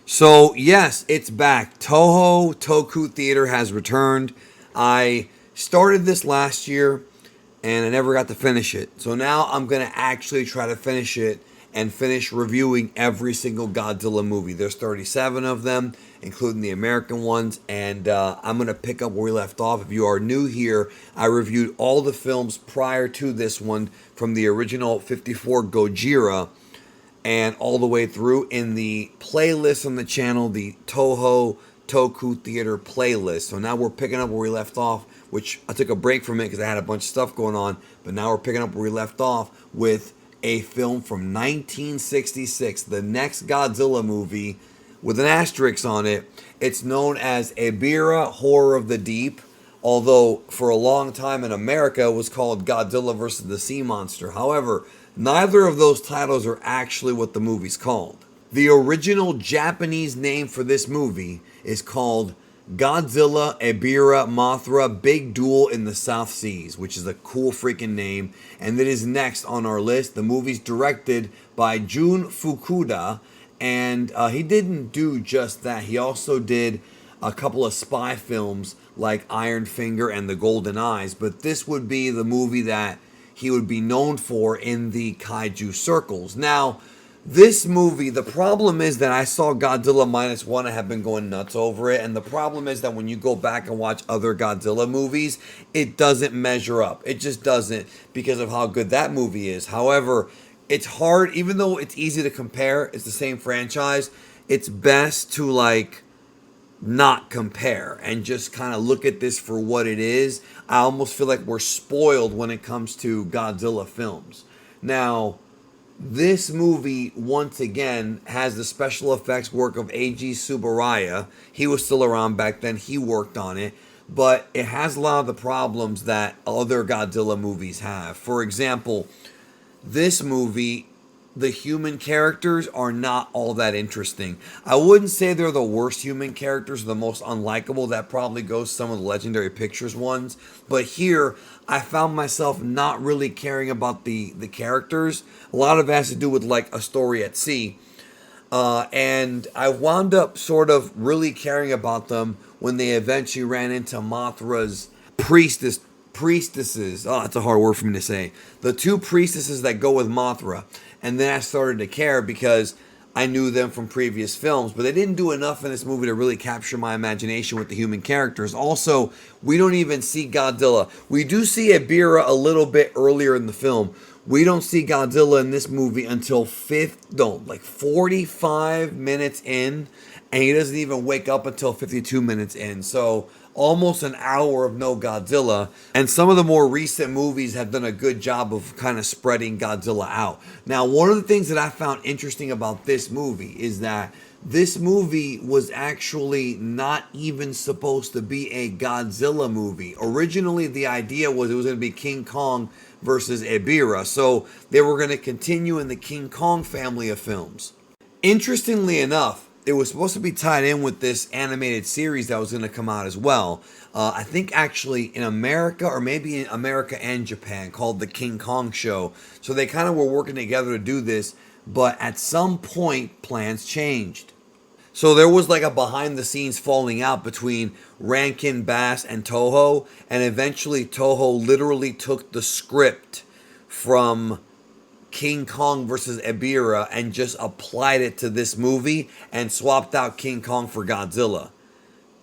So, yes, it's back. Toho Toku Theater has returned. I started this last year and I never got to finish it. So now I'm going to actually try to finish it and finish reviewing every single Godzilla movie. There's 37 of them, including the American ones, and I'm going to pick up where we left off. If you are new here, I reviewed all the films prior to this one from the original 54 Gojira and all the way through in the playlist on the channel, the Toho Toku Theater playlist. So now we're picking up where we left off, which I took a break from it because I had a bunch of stuff going on, but now we're picking up where we left off with a film from 1966, the next Godzilla movie with an asterisk on it. It's known as Ebirah Horror of the Deep, although for a long time in America it was called Godzilla vs. the Sea Monster. However, neither of those titles are actually what the movie's called. The original Japanese name for this movie is called Godzilla Ebirah Mothra Big Duel in the South Seas, which is a cool freaking name. And it is next on our list. The movie's directed by Jun Fukuda, and he didn't do just that. He also did a couple of spy films like Iron Finger and The Golden Eyes, but this would be the movie that he would be known for in the kaiju circles. Now, this movie, the problem is that I saw Godzilla Minus One. I have been going nuts over it. And the problem is that when you go back and watch other Godzilla movies, it doesn't measure up. It just doesn't because of how good that movie is. However, it's hard, even though it's easy to compare, it's the same franchise, it's best to not compare and just kind of look at this for what it is. I almost feel like we're spoiled when it comes to Godzilla films. Now, this movie, once again, has the special effects work of A.G. Tsuburaya. He was still around back then. He worked on it. But it has a lot of the problems that other Godzilla movies have. For example, this movie, the human characters are not all that interesting. I wouldn't say they're the worst human characters, the most unlikable. That probably goes some of the Legendary Pictures ones. But here, I found myself not really caring about the characters. A lot of it has to do with a story at sea. And I wound up sort of really caring about them when they eventually ran into Mothra's priestesses. Oh, that's a hard word for me to say. The two priestesses that go with Mothra. And then I started to care because I knew them from previous films, but they didn't do enough in this movie to really capture my imagination with the human characters. Also, we don't even see Godzilla. We do see Ebirah a little bit earlier in the film. We don't see Godzilla in this movie until 45 minutes in, and he doesn't even wake up until 52 minutes in. So almost an hour of no Godzilla. And some of the more recent movies have done a good job of kind of spreading Godzilla out. Now, one of the things that I found interesting about this movie is that this movie was actually not even supposed to be a Godzilla movie. Originally, the idea was it was going to be King Kong versus Ebirah. So they were going to continue in the King Kong family of films. Interestingly enough, it was supposed to be tied in with this animated series that was going to come out as well. I think actually in America, or maybe in America and Japan, called The King Kong Show. So they kind of were working together to do this, but at some point, plans changed. So there was a behind the scenes falling out between Rankin Bass and Toho, and eventually Toho literally took the script from King Kong versus Ebirah and just applied it to this movie and swapped out King Kong for Godzilla.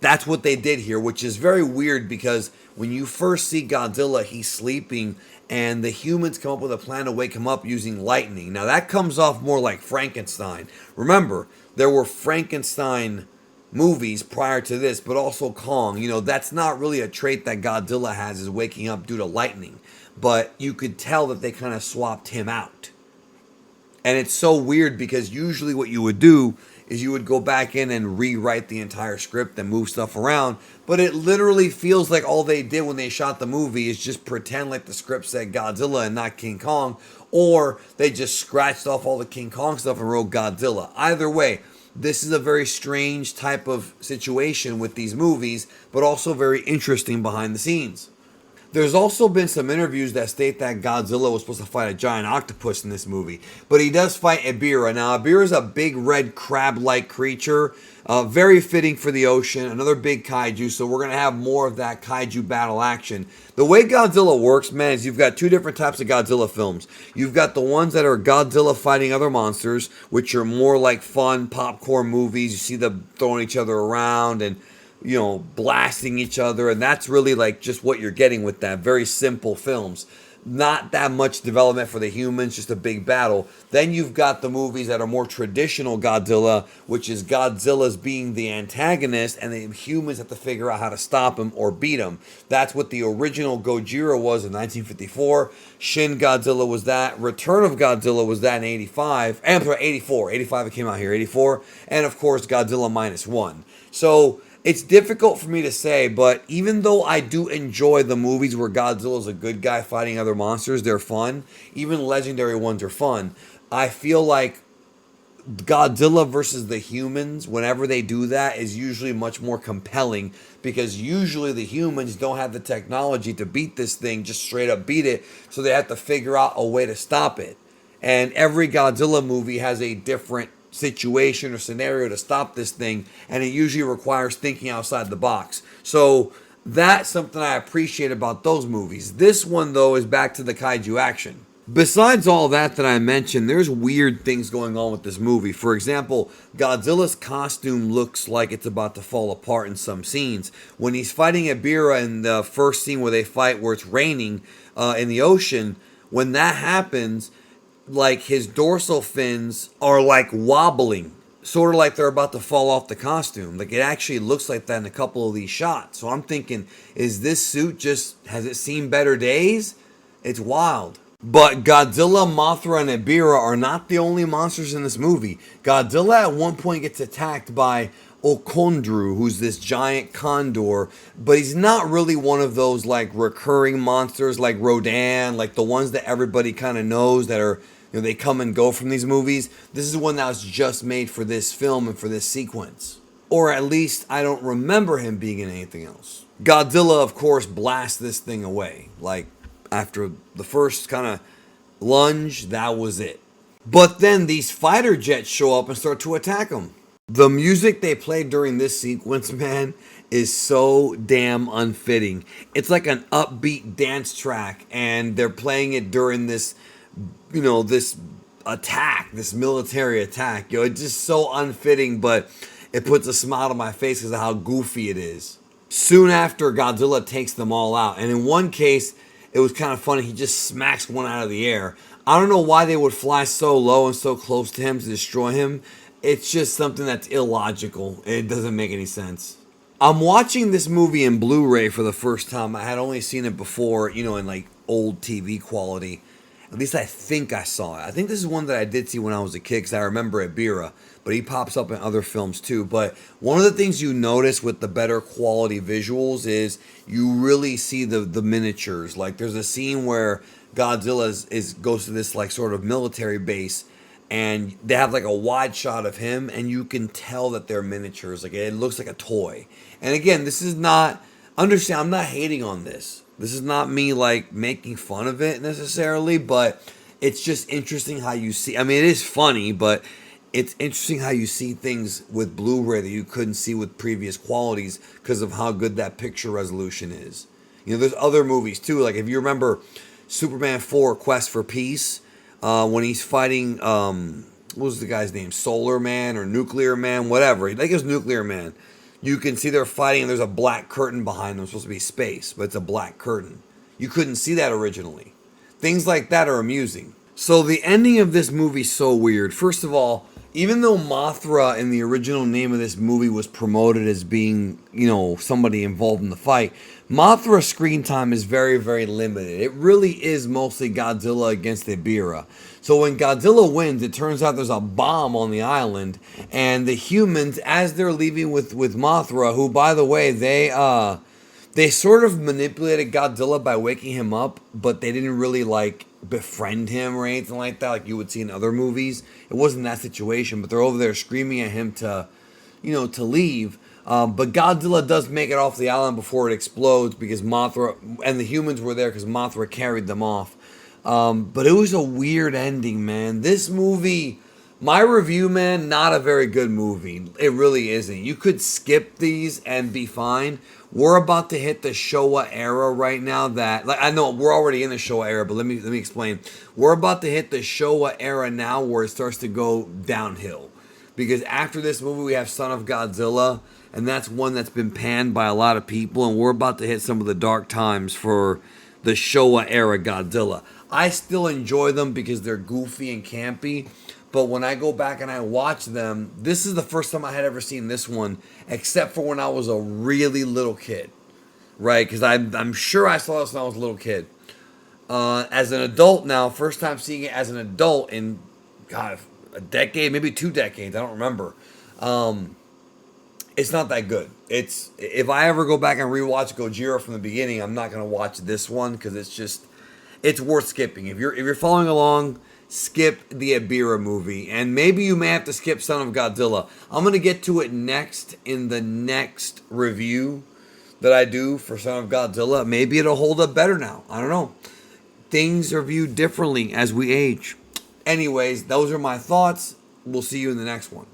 That's what they did here, which is very weird because when you first see Godzilla, he's sleeping and the humans come up with a plan to wake him up using lightning. Now that comes off more like Frankenstein. Remember, there were Frankenstein movies prior to this, but also Kong. That's not really a trait that Godzilla has, is waking up due to lightning. But you could tell that they kind of swapped him out. And it's so weird because usually what you would do is you would go back in and rewrite the entire script and move stuff around. But it literally feels like all they did when they shot the movie is just pretend like the script said Godzilla and not King Kong. Or they just scratched off all the King Kong stuff and wrote Godzilla. Either way, this is a very strange type of situation with these movies, but also very interesting behind the scenes. There's also been some interviews that state that Godzilla was supposed to fight a giant octopus in this movie, but he does fight Ebirah. Now, Ebirah is a big red crab-like creature, very fitting for the ocean, another big kaiju, so we're going to have more of that kaiju battle action. The way Godzilla works, man, is you've got two different types of Godzilla films. You've got the ones that are Godzilla fighting other monsters, which are more like fun popcorn movies. You see them throwing each other around and blasting each other, and that's really like just what you're getting with that. Very simple films. Not that much development for the humans, just a big battle. Then you've got the movies that are more traditional Godzilla, which is Godzilla's being the antagonist, and the humans have to figure out how to stop him or beat him. That's what the original Gojira was in 1954. Shin Godzilla was that. Return of Godzilla was that in 85. I'm sorry, 84. 85 it came out here, 84. And of course, Godzilla -1. So it's difficult for me to say, but even though I do enjoy the movies where Godzilla's a good guy fighting other monsters, they're fun. Even legendary ones are fun. I feel like Godzilla versus the humans, whenever they do that, is usually much more compelling because usually the humans don't have the technology to beat this thing, just straight up beat it, so they have to figure out a way to stop it. And every Godzilla movie has a different situation or scenario to stop this thing, and it usually requires thinking outside the box. So that's something I appreciate about those movies. This one, though, is back to the kaiju action. Besides all that I mentioned, there's weird things going on with this movie. For example, Godzilla's costume looks like it's about to fall apart in some scenes. When he's fighting Ebirah in the first scene where they fight, where it's raining in the ocean, when that happens, like his dorsal fins are like wobbling, sort of like they're about to fall off the costume. Like it actually looks like that in a couple of these shots. So I'm thinking, is this suit has it seen better days? It's wild. But Godzilla, Mothra, and Ebirah are not the only monsters in this movie. Godzilla at one point gets attacked by Okondru, who's this giant condor, but he's not really one of those like recurring monsters like Rodan, like the ones that everybody kind of knows that are, they come and go from these movies. This is one that was just made for this film and for this sequence. Or at least I don't remember him being in anything else. Godzilla, of course, blasts this thing away. Like, after the first kind of lunge, that was it. But then these fighter jets show up and start to attack him. The music they played during this sequence, man, is so damn unfitting. It's like an upbeat dance track, and they're playing it during this this attack, this military attack. It's just so unfitting, but it puts a smile on my face because of how goofy it is. Soon after, Godzilla takes them all out, and in one case, it was kind of funny. He just smacks one out of the air. I don't know why they would fly so low and so close to him to destroy him. It's just something that's illogical. It doesn't make any sense. I'm watching this movie in Blu-ray for the first time. I had only seen it before, in like old TV quality. At least I think I saw it. I think this is one that I did see when I was a kid because I remember Ebirah, but he pops up in other films too. But one of the things you notice with the better quality visuals is you really see the miniatures. Like there's a scene where Godzilla goes to this like sort of military base, and they have like a wide shot of him, and you can tell that they're miniatures. Like it looks like a toy. And again, this is not, understand, I'm not hating on this. This is not me like making fun of it necessarily, but it's just interesting how you see. I mean, it is funny, but it's interesting how you see things with Blu-ray that you couldn't see with previous qualities because of how good that picture resolution is. There's other movies too. Like if you remember Superman 4 Quest for Peace, when he's fighting, what was the guy's name? Solar Man or Nuclear Man, whatever. I think it was Nuclear Man. You can see they're fighting and there's a black curtain behind them. It's supposed to be space, but it's a black curtain. You couldn't see that originally. Things like that are amusing. So the ending of this movie is so weird. First of all, even though Mothra in the original name of this movie was promoted as being, somebody involved in the fight, Mothra's screen time is very, very limited. It really is mostly Godzilla against Ebirah. So when Godzilla wins, it turns out there's a bomb on the island, and the humans, as they're leaving with Mothra, who, by the way, they sort of manipulated Godzilla by waking him up, but they didn't really befriend him or anything like that, like you would see in other movies. It wasn't that situation, but they're over there screaming at him to leave. But Godzilla does make it off the island before it explodes because Mothra and the humans were there because Mothra carried them off. But it was a weird ending, man. This movie, my review, man, not a very good movie. It really isn't. You could skip these and be fine. We're about to hit the Showa era right now. That, like, I know we're already in the Showa era, but let me explain. We're about to hit the Showa era now, where it starts to go downhill. Because after this movie, we have Son of Godzilla, and that's one that's been panned by a lot of people, and we're about to hit some of the dark times for the Showa era Godzilla. I still enjoy them because they're goofy and campy, but when I go back and I watch them, this is the first time I had ever seen this one, except for when I was a really little kid, right? Because I'm sure I saw this when I was a little kid. As an adult now, first time seeing it as an adult in, God, a decade, maybe 2 decades, I don't remember. It's not that good. It's, if I ever go back and rewatch Gojira from the beginning, I'm not gonna watch this one because it's worth skipping. If you're following along, skip the Ebirah movie, and maybe you may have to skip Son of Godzilla. I'm gonna get to it next in the next review that I do for Son of Godzilla. Maybe it'll hold up better now. I don't know. Things are viewed differently as we age. Anyways, those are my thoughts. We'll see you in the next one.